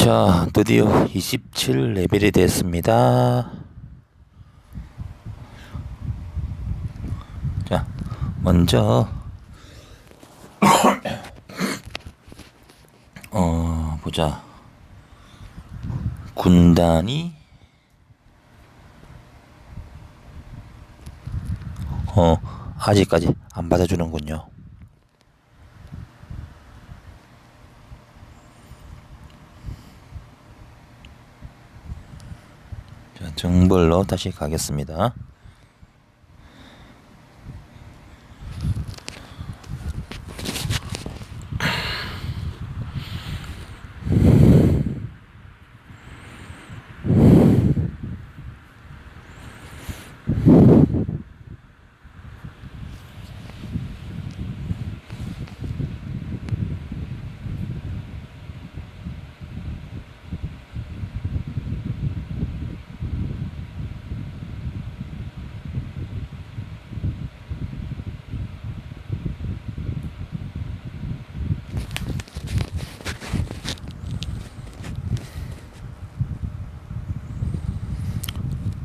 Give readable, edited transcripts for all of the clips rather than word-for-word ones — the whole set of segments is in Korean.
자, 드디어 27레벨이 됐습니다. 자, 먼저 보자. 군단이 아직까지 안 받아주는군요. 자, 정벌로 다시 가겠습니다.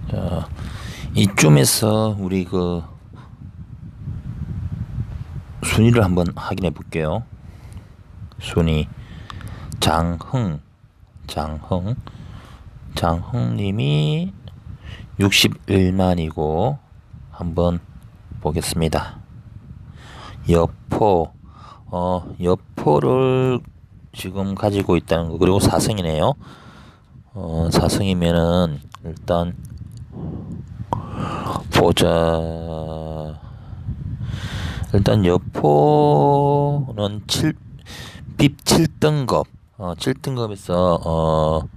자, 이쯤에서 우리 그 순위를 한번 확인해 볼게요. 순위 장흥님이 61만이고 한번 보겠습니다. 여포를 지금 가지고 있다는 거. 그리고 4승이네요. 4승이면은 일단 보자. 일단 여포는 빕 7등급 7등급에서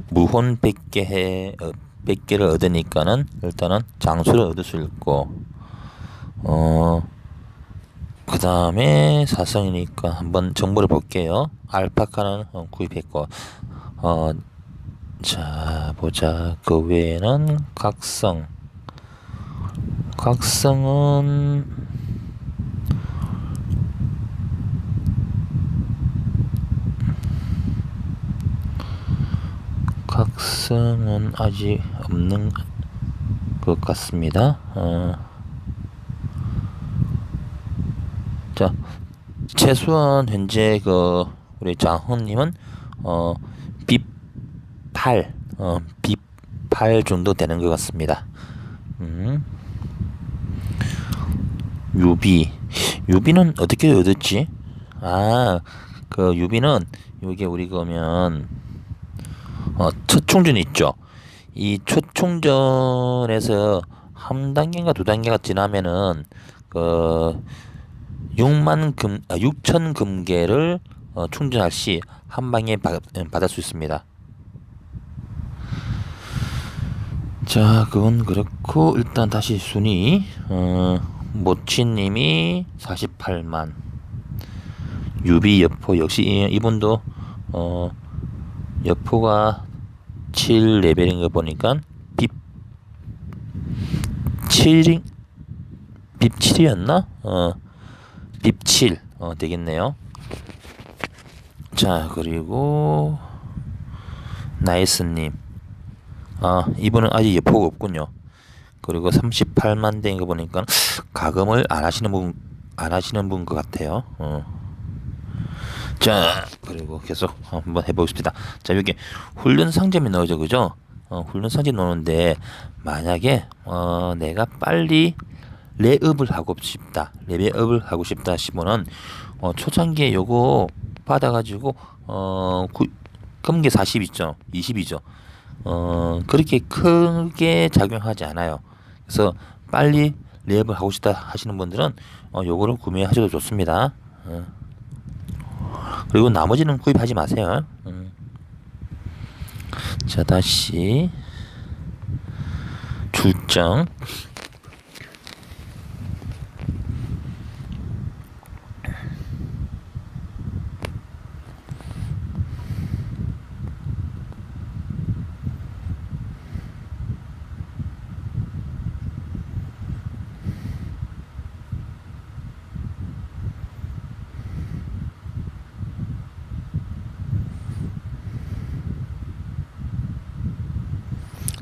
무혼 100개를 얻으니까는 일단은 장수를 얻을 수 있고 그 다음에 4성이니까 한번 정보를 볼게요. 알파카는 구입했고 자 보자. 그 외에는 각성은 아직 없는 것 같습니다. 자, 최소한 현재 그 우리 장훈님은 빕8 정도 되는 것 같습니다. 유비는 어떻게 얻었지? 그 유비는 여기 우리 그러면 첫 충전 있죠. 이 첫 충전에서 한 단계인가 두 단계가 지나면은 그 6천 금괴를 충전할 시 한 방에 받을 수 있습니다. 자, 그건 그렇고 일단 다시 순위 모치님이 48만, 유비 여포 역시 이분도 여포가 7레벨인 거 보니까 빕 7이었나? 빕 7 되겠네요. 자, 그리고 나이스님 이분은 아직 여포가 없군요. 그리고 38만 대인 거 보니까 가금을 안 하시는 분 것 같아요. 자, 그리고 계속 한번 해보겠습니다. 자, 여기 훈련 상점이 나오죠, 그죠? 훈련 상점 나오는데 만약에 내가 빨리 레벨업을 하고 싶다 싶으면은 초창기에 요거 받아가지고 금괴 40 있죠, 20이죠. 그렇게 크게 작용하지 않아요. 그래서 빨리 레벨 하고 싶다 하시는 분들은 요거를 구매하셔도 좋습니다. 그리고 나머지는 구입하지 마세요. 자, 다시 출정.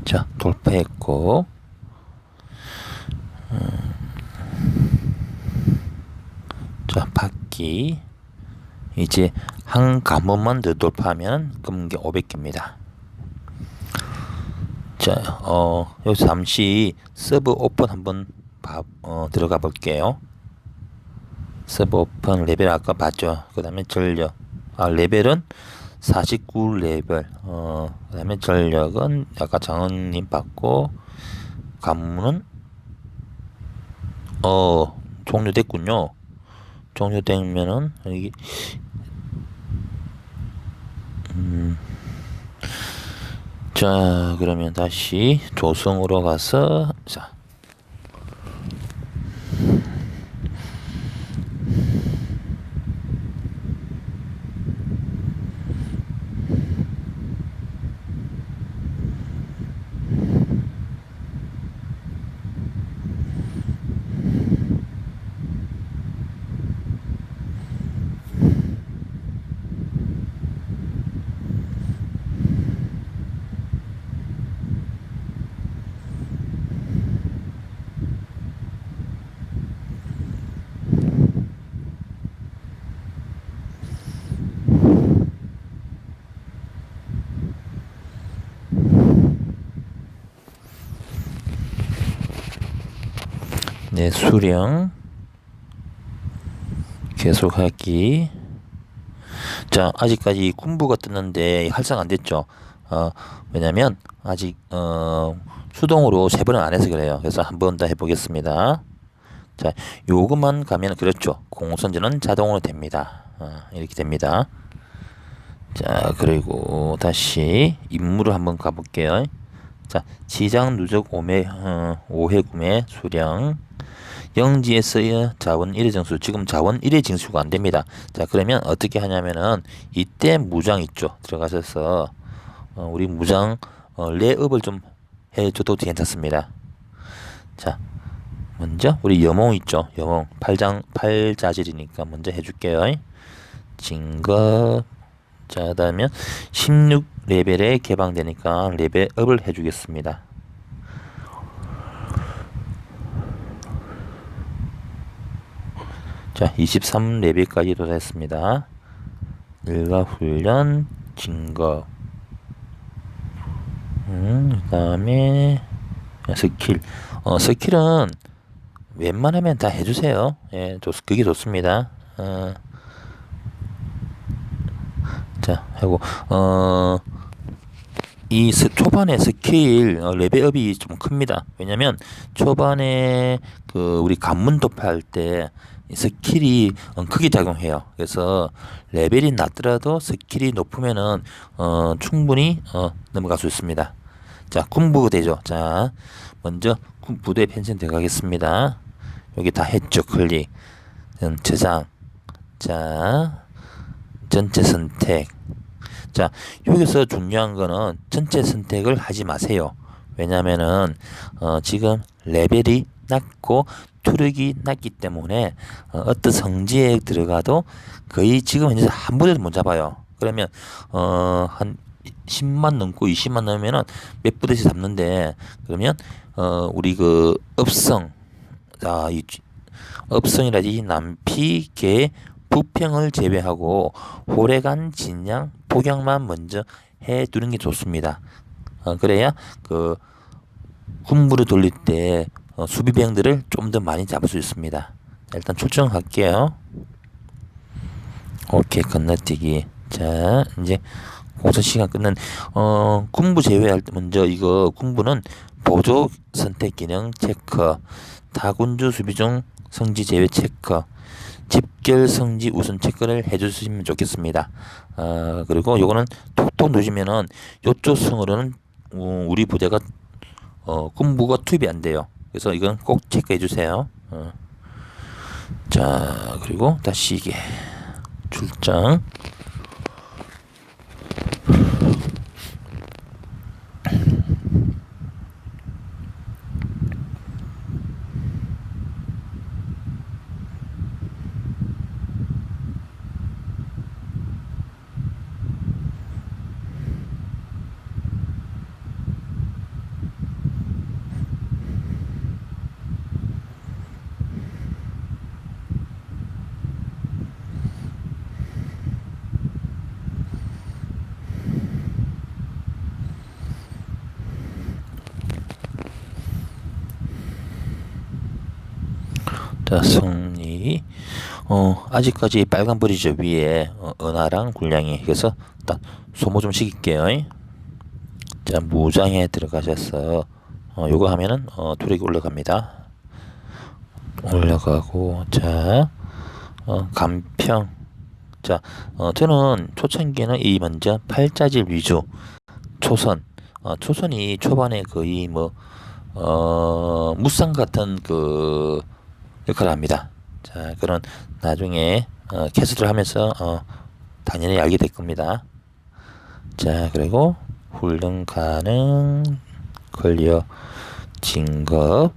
자, 돌파했고, 자, 받기. 이제 한 관문만 더 돌파하면 금기 500개입니다. 자, 여기서 잠시 서브 오픈 한번 들어가 볼게요. 서브 오픈 레벨 아까 봤죠? 그 다음에 전력. 레벨은 49레벨. 그 다음에 전력은 아까 장은님 받고, 관문은, 종료됐군요. 종료되면은, 여기, 자, 그러면 다시 조성으로 가서, 자, 네, 수령 계속하기. 자, 아직까지 군부가 떴는데 활성 안 됐죠. 왜냐면 아직 수동으로 3번은 안 해서 그래요. 그래서 한 번 더 해보겠습니다. 자, 요것만 가면 그렇죠. 공선전은 자동으로 됩니다. 이렇게 됩니다. 자, 그리고 다시 임무를 한번 가볼게요. 자, 지장 누적 5회 구매 수령 영지에서의 자원 1회 징수. 지금 자원 1회 징수가 안 됩니다. 자, 그러면 어떻게 하냐면은 이때 무장 있죠. 들어가셔서 우리 무장 레업을 좀 해줘도 괜찮습니다. 자, 먼저 우리 여몽 있죠. 여몽 팔자질이니까 먼저 해줄게요. 진급. 자, 그다음에 16레벨에 개방되니까 레벨업을 해주겠습니다. 자, 23레벨까지 도달했습니다. 일과 훈련, 진급. 그 다음에 스킬. 스킬은 웬만하면 다 해주세요. 예, 그게 좋습니다. 자, 하고, 초반에 스킬 레벨업이 좀 큽니다. 왜냐면 초반에 우리 관문 돌파할 때 스킬이 크게 작용해요. 그래서 레벨이 낮더라도 스킬이 높으면은 충분히 넘어갈 수 있습니다. 자, 군부가 되죠. 자, 먼저 부대 펜션 들어가겠습니다. 여기 다 했죠. 클릭. 저장. 자, 전체 선택. 자, 여기서 중요한 거는 전체 선택을 하지 마세요. 왜냐면은 지금 레벨이 낮고 투력이 낮기 때문에 어떤 성지에 들어가도 거의 지금 현재 한 부대도 못 잡아요. 그러면 한 10만 넘고 20만 넘으면은 몇 부대씩 잡는데, 그러면 우리 업성, 업성이라든지 남피, 개, 부평을 제외하고 호래간, 진양, 폭양만 먼저 해두는 게 좋습니다. 그래야 군부를 돌릴 때 수비병들을 좀 더 많이 잡을 수 있습니다. 자, 일단 출정할게요. 오케이, 건너뛰기. 자, 이제 공선 시간 끝난 군부 제외할 때 먼저 군부는 보조 선택 기능 체크, 다군주 수비 중 성지 제외 체크, 집결 성지 우선 체크를 해주시면 좋겠습니다. 그리고 요거는 톡톡 누르시면은 요쪽 성으로는 우리 부대가 군부가 투입이 안 돼요. 그래서 이건 꼭 체크해 주세요. 자, 그리고 다시 이게 출장. 자, 승리. 아직까지 빨간불이죠. 위에 은하랑 군량이. 그래서 일단 소모 좀 시킬게요. 자, 무장에 들어가셔서 요거 하면은 투력이 올라갑니다. 올라가고, 자, 간평. 자, 저는 초창기에는 이 먼저 팔자질 위주 초선. 초선이 초반에 거의 뭐 무쌍 같은 그 역할을 합니다. 자, 그런 나중에 캐스트를 하면서 당연히 알게 될 겁니다. 자, 그리고 훈련 가능, 클리어, 진급,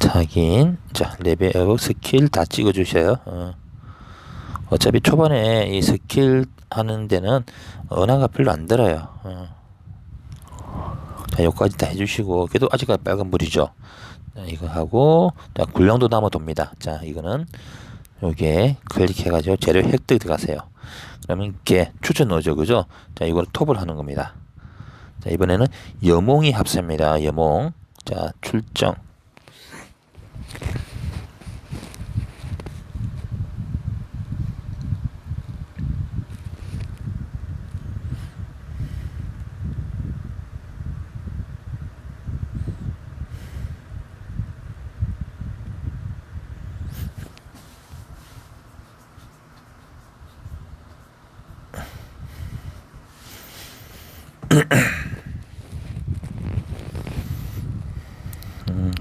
확인. 자, 레벨업 스킬 다 찍어주셔요. 어차피 초반에 이 스킬 하는 데는 은하가 별로 안 들어요. 자, 여기까지 다 해주시고, 그래도 아직까지 빨간불이죠. 자, 이거 하고, 자, 군량도 남아돕니다. 자, 이거는 요게 클릭해가지고 재료 획득 들어가세요. 그러면 이렇게 추천 넣어줘, 그죠? 자, 이거를 톱을 하는 겁니다. 자, 이번에는 여몽이 합세입니다. 여몽. 자, 출정.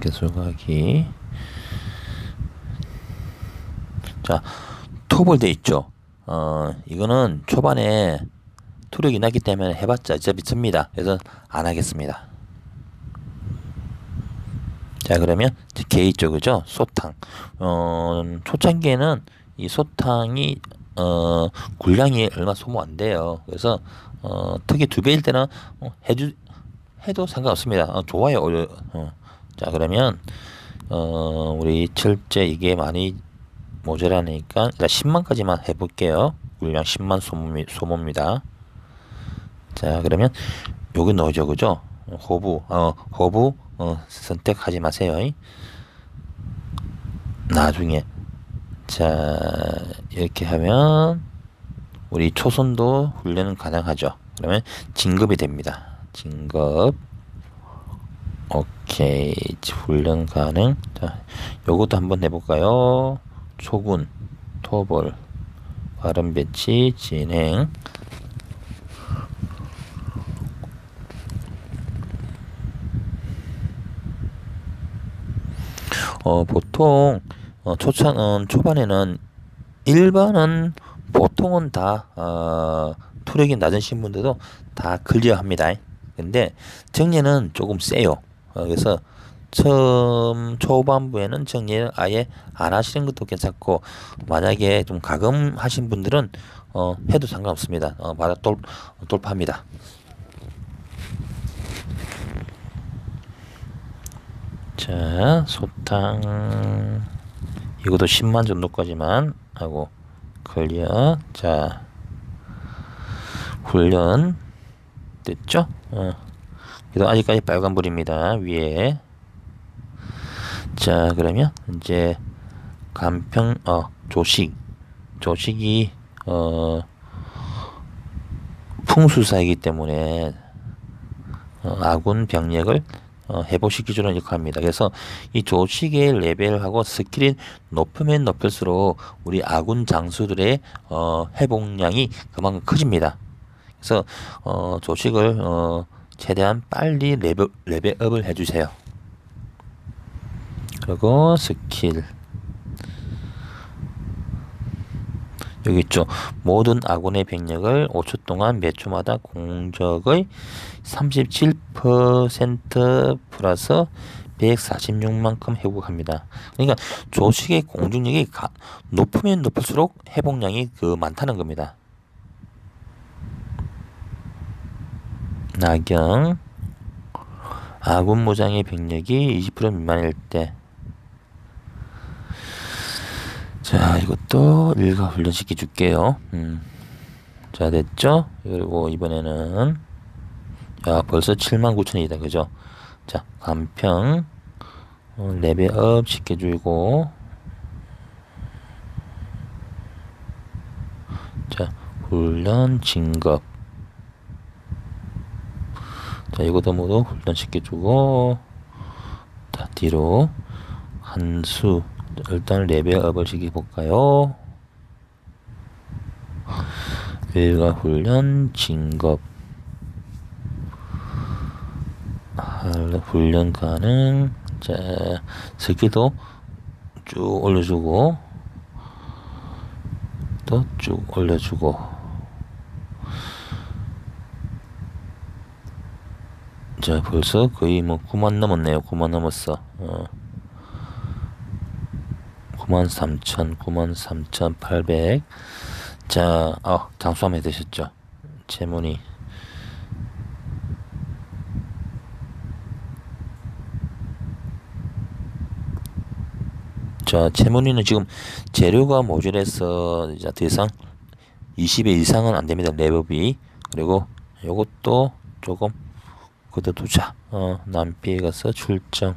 계속하기. 자, 톱을 돼 있죠. 이거는 초반에 투력이 나기 때문에 해봤자 어차피 씁니다. 그래서 안 하겠습니다. 자, 그러면 게이 쪽이죠. 소탕. 초창기에는 이 소탕이 군량이 얼마 소모 안 돼요. 그래서 특히 2배일 때는 해도 상관없습니다. 좋아요. 자, 그러면 우리 철제 이게 많이 모자라니까 일단 10만까지만 해볼게요. 군량 10만 소모입니다. 자, 그러면 여기 넣어줘, 그죠? 호부 선택하지 마세요. 나중에. 자, 이렇게 하면 우리 초선도 훈련은 가능하죠. 그러면 진급이 됩니다. 진급. 오케이. 훈련 가능. 자, 요것도 한번 해볼까요? 초군, 토벌, 발음 배치, 진행. 보통 초반에는 일반은 보통은 다 투력이 낮으신 분들도 다 클리어합니다. 근데 정예는 조금 세요. 그래서 처음 초반부에는 정리를 아예 안 하시는 것도 괜찮고, 만약에 좀 가금하신 분들은 해도 상관없습니다. 바로 돌파합니다. 자, 소탕 이것도 10만 정도까지만 하고 클리어. 자, 훈련 됐죠? 그래도 아직까지 빨간불입니다. 위에. 자, 그러면 이제 간평 조식이 풍수사이기 때문에 아군 병력을 회복시키주는 역할을 합니다. 그래서 이 조식의 레벨하고 스킬이 높으면 높을수록 우리 아군 장수들의 회복량이 그만큼 커집니다. 그래서 조식을 최대한 빨리 레벨업을 해주세요. 그리고 스킬 여기 있죠. 모든 아군의 병력을 5초 동안 몇 초마다 공적의 37% 플러스 146만큼 회복합니다. 그러니까 조식의 공중력이 높으면 높을수록 회복량이 많다는 겁니다. 나경 아군 무장의 병력이 20% 미만일 때. 자, 이것도 일가 훈련시켜 줄게요. 자, 됐죠? 그리고 이번에는 야, 벌써 79,000이다. 그죠? 자, 간평 레벨업 시켜주고, 자, 훈련 진급. 자, 이것도 모두 훈련 시켜주고, 자, 뒤로 한 수. 일단 레벨업을 시켜볼까요? 일과 훈련 진급. 훈련 가능. 자, 스킬도 쭉 올려주고, 또 쭉 올려주고. 자, 벌써 거의 뭐 9만 넘었네요. 9만 넘었어. 93,800. 자, 장수함에 되셨죠? 재문이. 자, 채문이는 지금 재료가 모자라서 이제 더 이상 20회 이상은 안 됩니다. 레벨이. 그리고 요것도 조금 걷어두자. 남피에 가서 출정.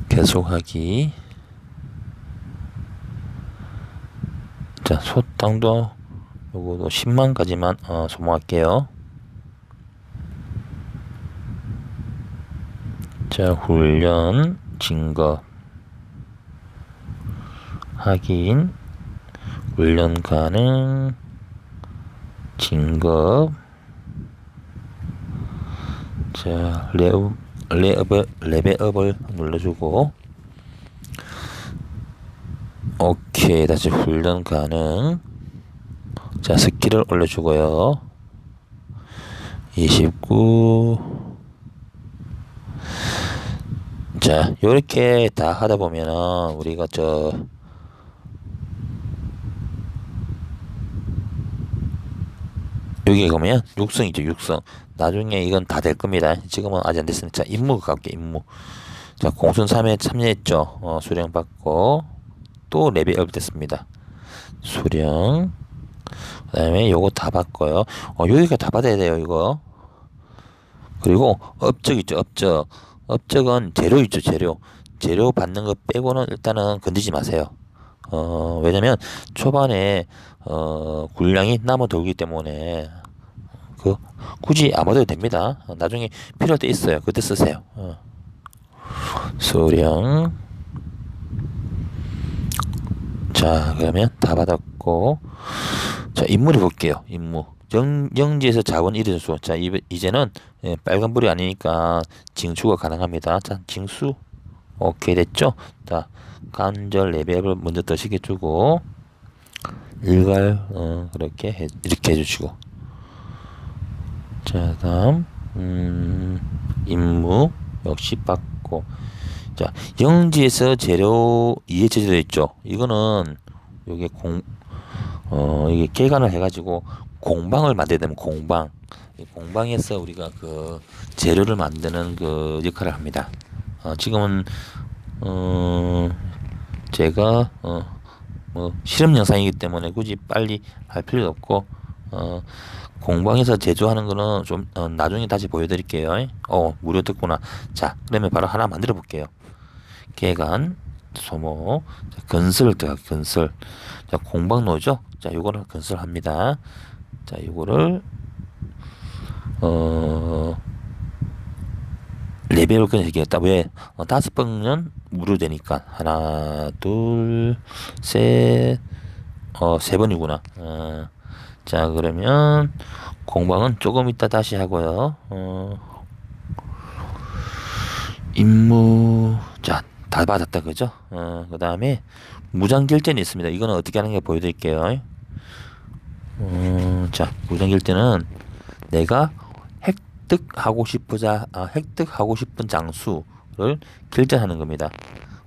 계속하기. 자, 소땅도 요거도 10만까지만 소모할게요. 자, 훈련 진급 확인. 훈련 가능. 진급. 자, 레벨업을 눌러주고, 오케이. 다시 훈련 가능. 자, 스킬을 올려주고요. 29. 자, 요렇게 다 하다 보면은 우리가 여기 가면 육성이죠. 육성. 나중에 이건 다 될 겁니다. 지금은 아직 안 됐으니까. 자, 임무 갈게. 임무. 자, 공순 3회 참여했죠. 수령 받고 또 레벨업 됐습니다. 수령. 그 다음에 요거 다 받고요. 여기가 다 받아야 돼요. 이거. 그리고 업적 있죠. 업적. 업적은 재료 있죠. 재료. 재료 받는 거 빼고는 일단은 건드지 마세요. 왜냐면 초반에 군량이 남아 돌기 때문에 굳이 안 받아도 됩니다. 나중에 필요할 때 있어요. 그때 쓰세요. 수령. 자, 그러면 다 받았고, 자, 임무를 볼게요. 임무. 영지에서 자원 이르수. 자, 이제는 빨간불이 아니니까 징수가 가능합니다. 자, 징수. 오케이 됐죠? 자, 간절 레벨을 먼저 더 시켜주고, 일괄 이렇게 해주시고. 자, 다음 임무 역시 받고. 자, 영지에서 재료 이해 제재되어 있죠. 이거는 요게 이게 개간을 해가지고 공방을 만들게 되면 공방. 이 공방에서 우리가 그 재료를 만드는 그 역할을 합니다. 지금은 제가 뭐 실험 영상이기 때문에 굳이 빨리 할 필요도 없고, 공방에서 제조하는 거는 좀 나중에 다시 보여드릴게요. 무료 듣구나. 자, 그러면 바로 하나 만들어 볼게요. 개간 소모. 자, 건설 들어가. 건설. 자, 공방 노죠. 자, 요거를 건설합니다. 자, 요거를 레벨을 그냥 얘기했다. 왜? 5번은 무료 되니까. 하나, 둘, 셋, 3번이구나. 자, 그러면 공방은 조금 이따 다시 하고요. 임무. 자, 다 받았다. 그죠? 그 다음에 무장결제는 있습니다. 이거는 어떻게 하는 게 보여드릴게요. 자, 무장결제는 내가 획득하고 싶은 장수를 결제하는 겁니다.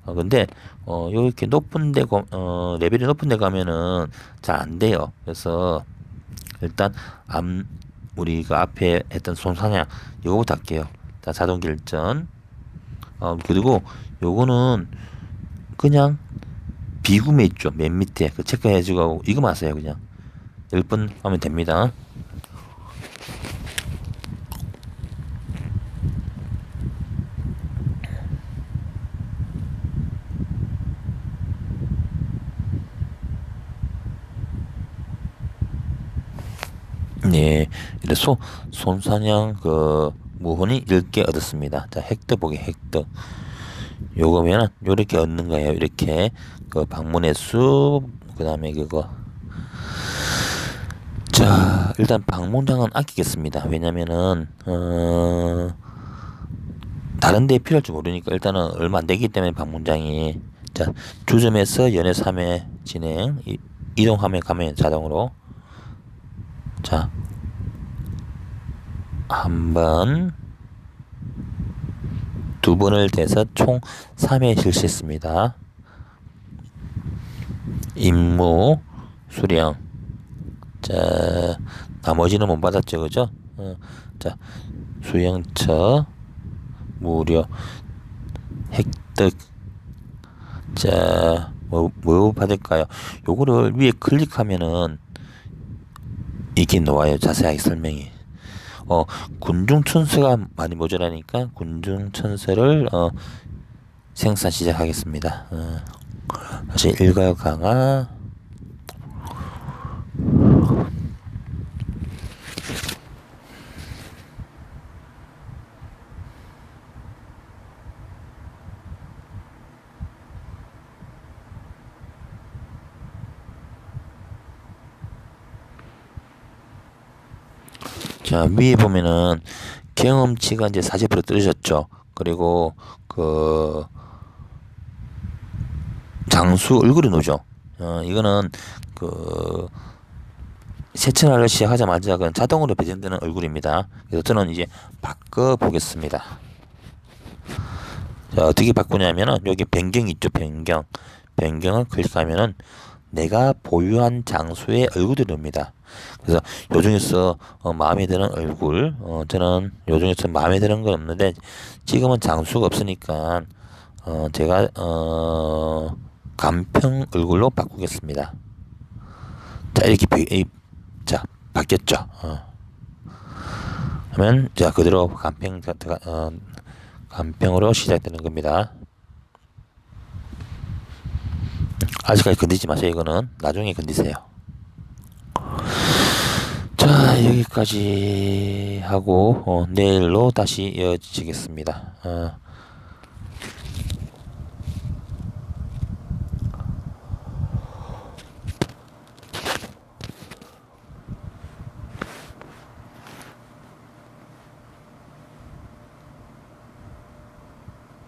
근데 이렇게 높은 데 레벨이 높은 데 가면은 잘 안 돼요. 그래서 일단 우리가 앞에 했던 손상향 요거부터 할게요. 자, 자동 결전. 그리고 요거는 그냥 비구매 있죠. 맨 밑에 그 체크해주고 이거만 하세요. 그냥 10번 하면 됩니다. 네, 이래서 손사냥 그 무훈이 10개 얻었습니다. 자, 획득 보기 획득. 요거면은 요렇게 얻는 거예요. 이렇게 그 방문의 수, 그다음에 그거. 자, 일단 방문장은 아끼겠습니다. 왜냐면은 다른 데 필요할지 모르니까 일단은 얼마 안 되기 때문에 방문장이. 자, 주점에서 연애 3회 진행, 이동하면 가면 자동으로. 자, 한 번, 두 번을 대서 총 3회 실시했습니다. 임무, 수령. 자, 나머지는 못 받았죠, 그죠? 자, 수령처, 무료, 획득. 자, 뭐 받을까요? 요거를 위에 클릭하면은 이게 나와요. 자세하게 설명이. 군중천서가 많이 모자라니까 군중천서를 생산 시작하겠습니다. 다시 일가요 강화. 자, 위에 보면은 경험치가 이제 40% 떨어졌죠. 그리고 그 장수 얼굴이 노죠. 이거는 그 세차를 시작하자마자 그냥 자동으로 배정되는 얼굴입니다. 그래서 저는 이제 바꿔 보겠습니다. 자, 어떻게 바꾸냐면은 여기 변경 있죠. 변경을 클릭하면은 내가 보유한 장소의 얼굴이 납니다. 그래서 요 중에서 마음에 드는 얼굴, 저는 요 중에서 마음에 드는 건 없는데 지금은 장수가 없으니까 제가 간평 얼굴로 바꾸겠습니다. 자, 이렇게 자, 바뀌었죠. 하면 자, 그대로 간평으로 시작되는 겁니다. 아직까지 건드리지 마세요. 이거는 나중에 건드세요. 자, 여기까지 하고 내일로 다시 이어지겠습니다.